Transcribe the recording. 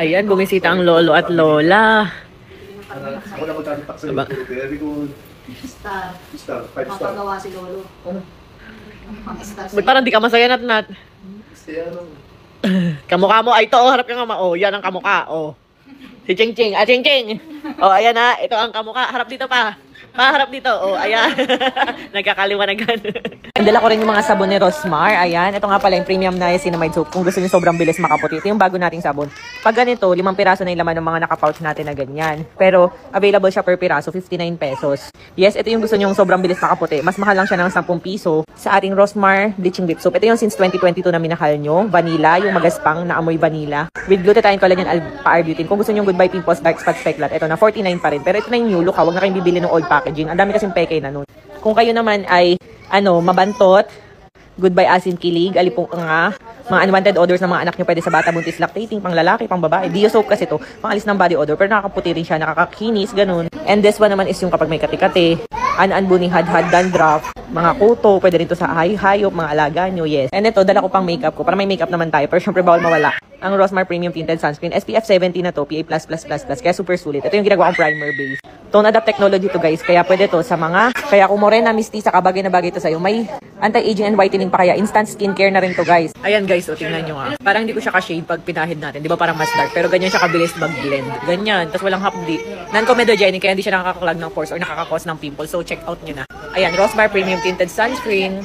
Ayan, bumisita ang lolo at lola. Ako na magtatak sa Aba. YouTube. Very good. Star. Star, 5 star. Mapagawa si Lolo. Ano? Ang star Ba't parang di ka masaya, Nat? Kaya ano? Kamukha mo, ay ito, harap ka nga ma. Oh, yan ang kamukha, oh. Si Ching Ching, Ching Ching. Oh, ayan na, ito ang kamukha. Harap dito pa. Paharap dito, oh, ayan. Nagkakaliwanagan. Dala ko rin yung mga sabon ni Rosmar. Ayan, ito nga pala yung premium niacinamide soap. Kung gusto niyo sobrang bilis makaputi, ito yung bago nating sabon. Pag ganito, 5 piraso na yung laman ng mga naka-pouch natin na ganyan. Pero, available siya per piraso, 59 pesos. Yes, ito yung gusto niyo sobrang bilis makaputi. Mas mahal lang siya ng 10 piso sa ating Rosmar bleaching lip soap. Ito yung since 2022 na minahal nyo. Vanilla, yung magaspang na amoy vanilla. With glutathione, collagen, alpha-arbutin. Kung gusto niyo goodbye pimples, dark spots, peklat, ito na 49 pa rin. Pero ito na yung new look ha. Huwag na kayong bibili ng old packaging. Ang dami kasing peke na nun. Kung kayo naman ay mabantot, goodbye asin kilig, alipong nga, mga unwanted odors ng mga anak nyo pwede sa bata, buntis, lactating, pang lalaki, pang babae. Dio soap kasi to, pangalis ng body odor, pero nakakaputi rin siya, nakakakinis, ganun. And this one naman is yung kapag may kati-kati, an-anbuning had-had, dandruff, mga kuto, pwede rin to sa hayop, mga alaga nyo, yes. And ito, dala ko pang makeup ko, para may makeup naman tayo, pero syempre bawal mawala. Ang Rosmar Premium Tinted Sunscreen, SPF 70 na to, PA++++, kaya super sulit. Ito yung ginagawa kong primer base. Tone Adapt technology to guys, kaya pwede to sa mga, kaya kung morena, mistisa, kabagay na bagay to sa'yo, may anti-aging and whitening pa kaya, instant skincare na rin to guys. Ayan guys, so tingnan nyo nga. Parang hindi ko siya ka-shade pag pinahid natin, di ba parang mas dark, pero ganyan siya kabilis mag-blend. Ganyan, tapos walang hapdi. Non-comedogenic, kaya hindi siya nakakaklag ng pores or nakakakos ng pimples, so check out nyo na. Ayan, Rosmar Premium Tinted Sunscreen.